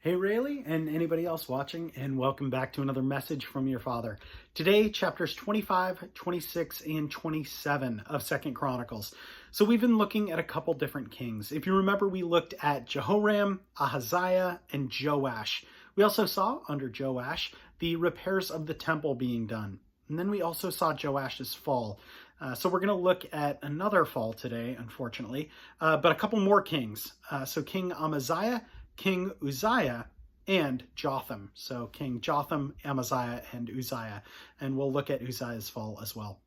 Hey Rayleigh and anybody else watching, and welcome back to another message from your father. Today, chapters 25, 26, and 27 of 2nd Chronicles. So we've been looking at a couple different kings. If you remember, we looked at Jehoram, Ahaziah, and Joash. We also saw, under Joash, the repairs of the temple being done. And then we also saw Joash's fall. So we're going to look at another fall today, unfortunately, but a couple more kings. So King Amaziah, King Uzziah, and Jotham. So King Jotham, Amaziah, and Uzziah. And we'll look at Uzziah's fall as well.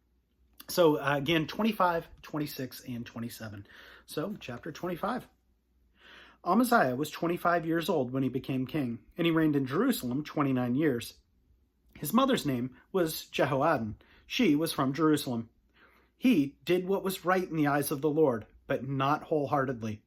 So again, 25, 26, and 27. So chapter 25. Amaziah was 25 years old when he became king, and he reigned in Jerusalem 29 years. His mother's name was Jehoaddin. She was from Jerusalem. He did what was right in the eyes of the Lord, but not wholeheartedly.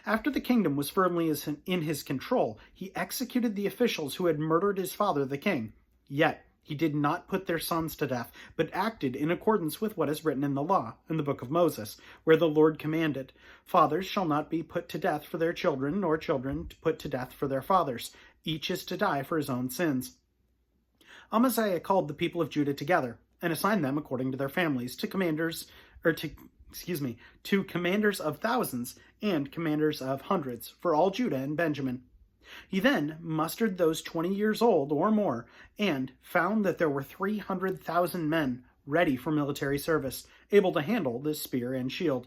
After the kingdom was firmly in his control, he executed the officials who had murdered his father, the king. Yet he did not put their sons to death, but acted in accordance with what is written in the law, in the book of Moses, where the Lord commanded, "Fathers shall not be put to death for their children, nor children put to death for their fathers. Each is to die for his own sins." Amaziah called the people of Judah together and assigned them according to their families to commanders of thousands and commanders of hundreds for all Judah and Benjamin. He then mustered those 20 years old or more and found that there were 300,000 men ready for military service, able to handle the spear and shield.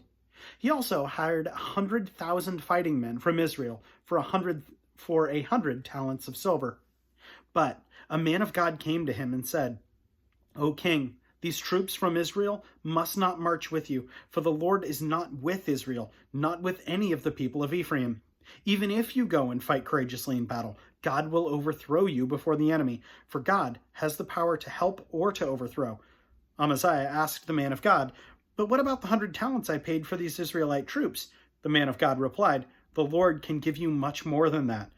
He also hired 100,000 fighting men from Israel for 100 talents of silver. But a man of God came to him and said, "O king, these troops from Israel must not march with you, for the Lord is not with Israel, not with any of the people of Ephraim. Even if you go and fight courageously in battle, God will overthrow you before the enemy, for God has the power to help or to overthrow." Amaziah asked the man of God, "But what about the 100 talents I paid for these Israelite troops?" The man of God replied, "The Lord can give you much more than that."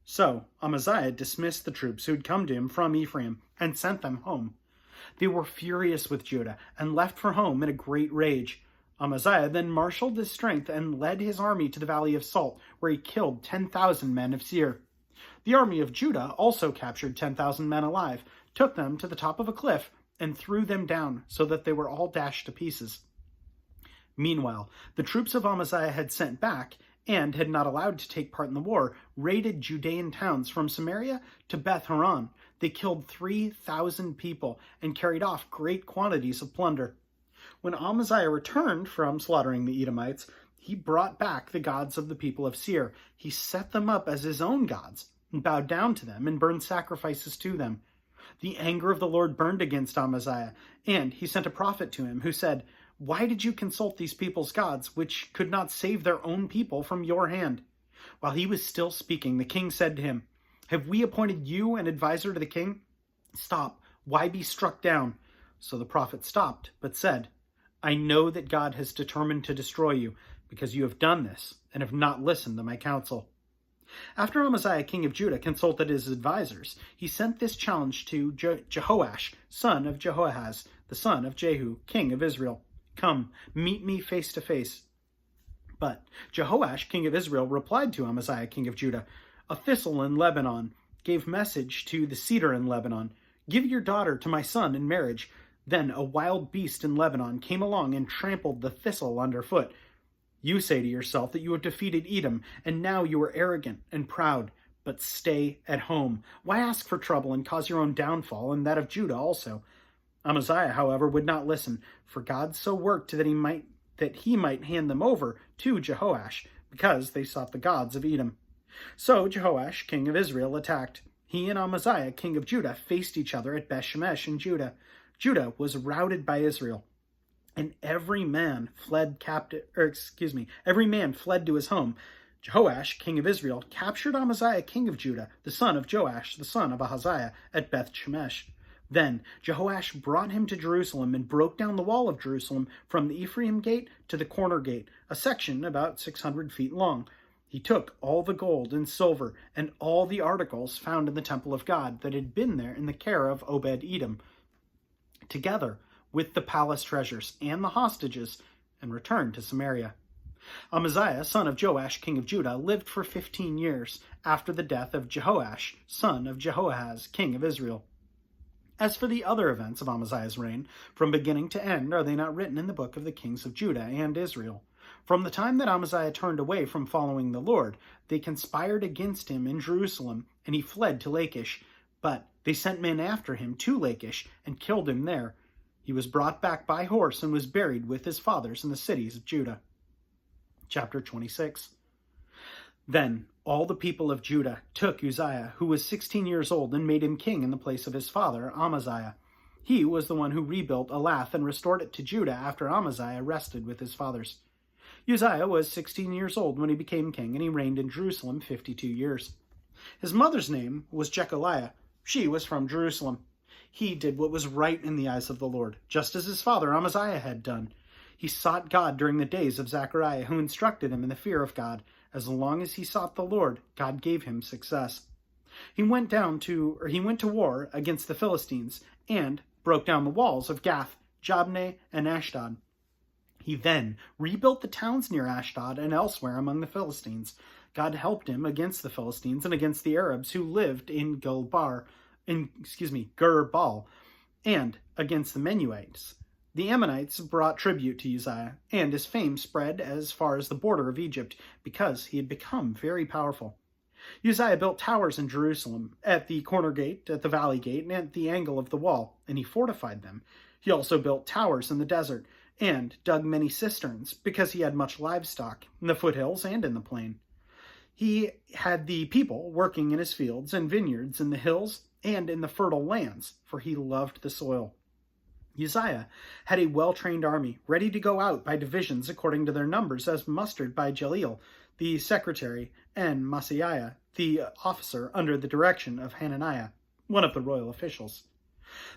So Amaziah dismissed the troops who had come to him from Ephraim and sent them home. They were furious with Judah and left for home in a great rage. Amaziah then marshaled his strength and led his army to the Valley of Salt, where he killed 10,000 men of Seir. The army of Judah also captured 10,000 men alive, took them to the top of a cliff, and threw them down so that they were all dashed to pieces. Meanwhile, the troops of Amaziah had sent back and had not allowed to take part in the war, raided Judean towns from Samaria to Beth Horon. They killed 3,000 people and carried off great quantities of plunder. When Amaziah returned from slaughtering the Edomites, he brought back the gods of the people of Seir. He set them up as his own gods and bowed down to them and burned sacrifices to them. The anger of the Lord burned against Amaziah, and he sent a prophet to him who said, "Why did you consult these people's gods, which could not save their own people from your hand?" While he was still speaking, the king said to him, "Have we appointed you an advisor to the king? Stop. Why be struck down?" So the prophet stopped, but said, "I know that God has determined to destroy you, because you have done this and have not listened to my counsel." After Amaziah, king of Judah, consulted his advisors, he sent this challenge to Jehoash, son of Jehoahaz, the son of Jehu, king of Israel. "Come, meet me face to face." But Jehoash, king of Israel, replied to Amaziah, king of Judah, "A thistle in Lebanon gave message to the cedar in Lebanon, 'Give your daughter to my son in marriage.' Then a wild beast in Lebanon came along and trampled the thistle underfoot. You say to yourself that you have defeated Edom, and now you are arrogant and proud. But stay at home. Why ask for trouble and cause your own downfall and that of Judah also?" Amaziah, however, would not listen, for God so worked that he might hand them over to Jehoash, because they sought the gods of Edom. So Jehoash, king of Israel, attacked. He and Amaziah, king of Judah, faced each other at Beth-shemesh in Judah. Judah was routed by Israel, and every man fled to his home. Jehoash, king of Israel, captured Amaziah, king of Judah, the son of Joash, the son of Ahaziah, at Beth-shemesh. Then Jehoash brought him to Jerusalem and broke down the wall of Jerusalem from the Ephraim gate to the corner gate, a section about 600 feet long. He took all the gold and silver and all the articles found in the temple of God that had been there in the care of Obed-Edom, together with the palace treasures and the hostages, and returned to Samaria. Amaziah, son of Joash, king of Judah, lived for 15 years after the death of Jehoash, son of Jehoahaz, king of Israel. As for the other events of Amaziah's reign, from beginning to end, are they not written in the book of the kings of Judah and Israel? From the time that Amaziah turned away from following the Lord, they conspired against him in Jerusalem, and he fled to Lachish. But they sent men after him to Lachish and killed him there. He was brought back by horse and was buried with his fathers in the cities of Judah. Chapter 26. Then all the people of Judah took Uzziah, who was 16 years old, and made him king in the place of his father, Amaziah. He was the one who rebuilt Elath and restored it to Judah after Amaziah rested with his fathers. Uzziah was 16 years old when he became king, and he reigned in Jerusalem 52 years. His mother's name was Jechaliah. She was from Jerusalem. He did what was right in the eyes of the Lord, just as his father Amaziah had done. He sought God during the days of Zechariah, who instructed him in the fear of God. As long as he sought the Lord, God gave him success. He went to war against the Philistines and broke down the walls of Gath, Jabneh, and Ashdod. He then rebuilt the towns near Ashdod and elsewhere among the Philistines. God helped him against the Philistines and against the Arabs who lived in Gur-Baal, and against the Menuites. The Ammonites brought tribute to Uzziah, and his fame spread as far as the border of Egypt, because he had become very powerful. Uzziah built towers in Jerusalem, at the corner gate, at the valley gate, and at the angle of the wall, and he fortified them. He also built towers in the desert, and dug many cisterns, because he had much livestock, in the foothills and in the plain. He had the people working in his fields and vineyards in the hills and in the fertile lands, for he loved the soil. Uzziah had a well-trained army, ready to go out by divisions according to their numbers, as mustered by Jaleel, the secretary, and Maaseiah, the officer, under the direction of Hananiah, one of the royal officials.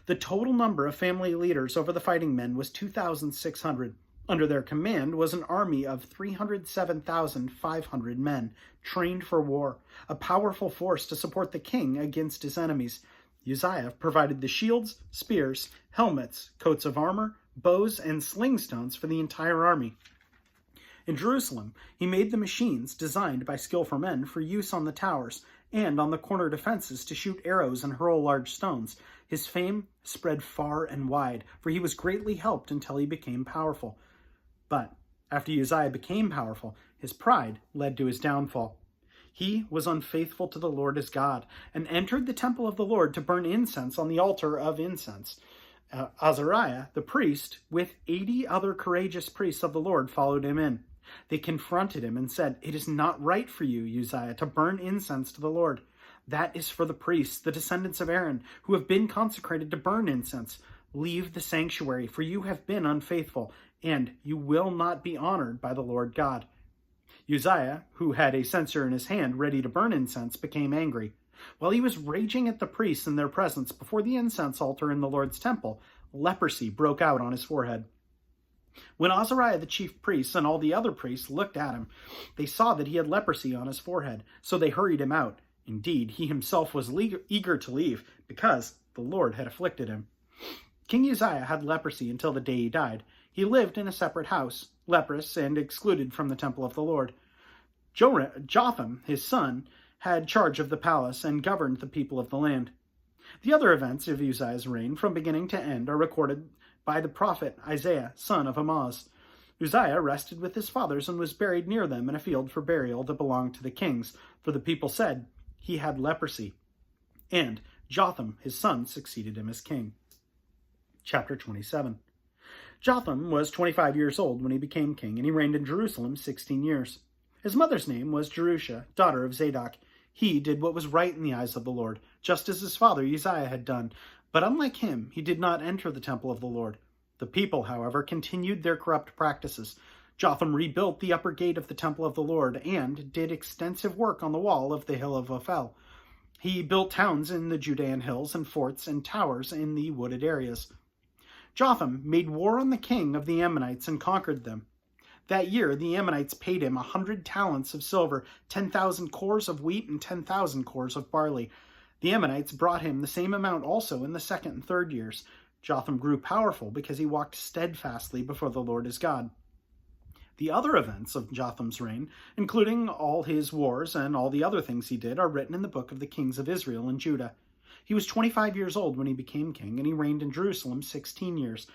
The total number of family leaders over the fighting men was 2,600. Under their command was an army of 307,500 men, trained for war, a powerful force to support the king against his enemies. Uzziah provided the shields, spears, helmets, coats of armor, bows, and sling stones for the entire army. In Jerusalem, he made the machines designed by skillful men for use on the towers and on the corner defenses to shoot arrows and hurl large stones. His fame spread far and wide, for he was greatly helped until he became powerful. But after Uzziah became powerful, his pride led to his downfall. He was unfaithful to the Lord his God, and entered the temple of the Lord to burn incense on the altar of incense. Azariah, the priest, with 80 other courageous priests of the Lord, followed him in. They confronted him and said, "It is not right for you, Uzziah, to burn incense to the Lord. That is for the priests, the descendants of Aaron, who have been consecrated to burn incense. Leave the sanctuary, for you have been unfaithful, and you will not be honored by the Lord God." Uzziah, who had a censer in his hand ready to burn incense, became angry. While he was raging at the priests in their presence before the incense altar in the Lord's temple, leprosy broke out on his forehead. When Azariah the chief priest and all the other priests looked at him, they saw that he had leprosy on his forehead, so they hurried him out. Indeed, he himself was eager to leave, because the Lord had afflicted him. King Uzziah had leprosy until the day he died. He lived in a separate house, leprous and excluded from the temple of the Lord. Jotham, his son, had charge of the palace and governed the people of the land. The other events of Uzziah's reign, from beginning to end, are recorded by the prophet Isaiah, son of Amoz. Uzziah rested with his fathers and was buried near them in a field for burial that belonged to the kings, for the people said he had leprosy. And Jotham, his son, succeeded him as king. Chapter 27. Jotham was 25 years old when he became king, and he reigned in Jerusalem 16 years. His mother's name was Jerusha, daughter of Zadok. He did what was right in the eyes of the Lord, just as his father Uzziah had done. But unlike him, he did not enter the temple of the Lord. The people, however, continued their corrupt practices. Jotham rebuilt the upper gate of the temple of the Lord and did extensive work on the wall of the hill of Ophel. He built towns in the Judean hills and forts and towers in the wooded areas. Jotham made war on the king of the Ammonites and conquered them. That year, the Ammonites paid him 100 talents of silver, 10,000 cores of wheat, and 10,000 cores of barley. The Ammonites brought him the same amount also in the second and third years. Jotham grew powerful because he walked steadfastly before the Lord his God. The other events of Jotham's reign, including all his wars and all the other things he did, are written in the book of the kings of Israel and Judah. He was 25 years old when he became king, and he reigned in Jerusalem 16 years.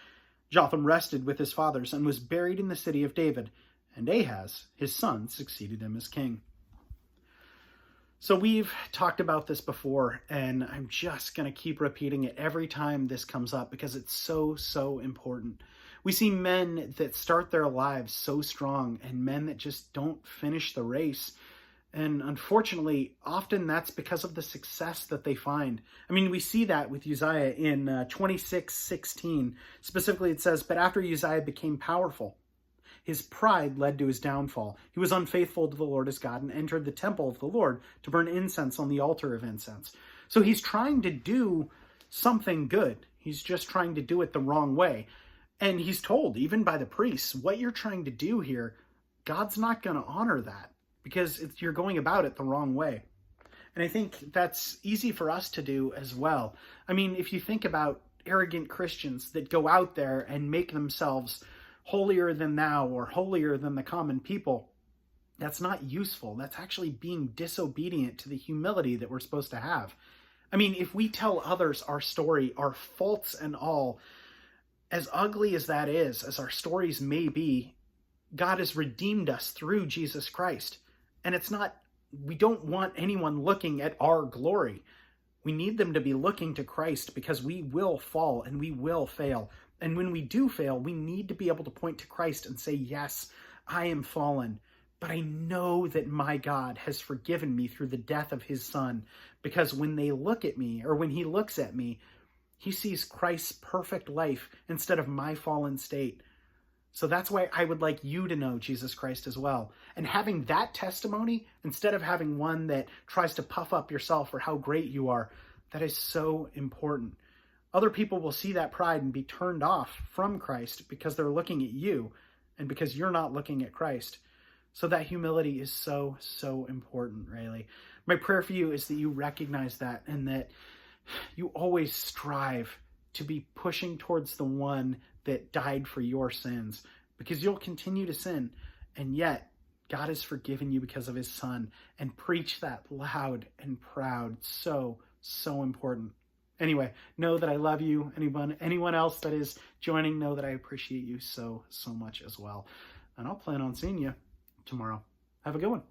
Jotham rested with his fathers and was buried in the city of David, and Ahaz, his son, succeeded him as king. So we've talked about this before, and I'm just going to keep repeating it every time this comes up because it's so, so important. We see men that start their lives so strong and men that just don't finish the race. And unfortunately, often that's because of the success that they find. I mean, we see that with Uzziah in 26:16. Specifically, it says, "But after Uzziah became powerful, his pride led to his downfall. He was unfaithful to the Lord his God and entered the temple of the Lord to burn incense on the altar of incense." So he's trying to do something good. He's just trying to do it the wrong way. And he's told, even by the priests, what you're trying to do here, God's not going to honor that because you're going about it the wrong way. And I think that's easy for us to do as well. I mean, if you think about arrogant Christians that go out there and make themselves holier than thou or holier than the common people, that's not useful. That's actually being disobedient to the humility that we're supposed to have. I mean, if we tell others our story, our faults and all, as ugly as that is, as our stories may be, God has redeemed us through Jesus Christ. And we don't want anyone looking at our glory. We need them to be looking to Christ because we will fall and we will fail. And when we do fail, we need to be able to point to Christ and say, yes, I am fallen, but I know that my God has forgiven me through the death of his son, because when they look at me, or when he looks at me, he sees Christ's perfect life instead of my fallen state. So that's why I would like you to know Jesus Christ as well. And having that testimony, instead of having one that tries to puff up yourself for how great you are, that is so important. Other people will see that pride and be turned off from Christ because they're looking at you and because you're not looking at Christ. So that humility is so, so important, really. My prayer for you is that you recognize that and that you always strive to be pushing towards the one that died for your sins, because you'll continue to sin, and yet God has forgiven you because of his son. And preach that loud and proud. So, so important. Anyway, know that I love you. Anyone else that is joining, know that I appreciate you so, so much as well. And I'll plan on seeing you tomorrow. Have a good one.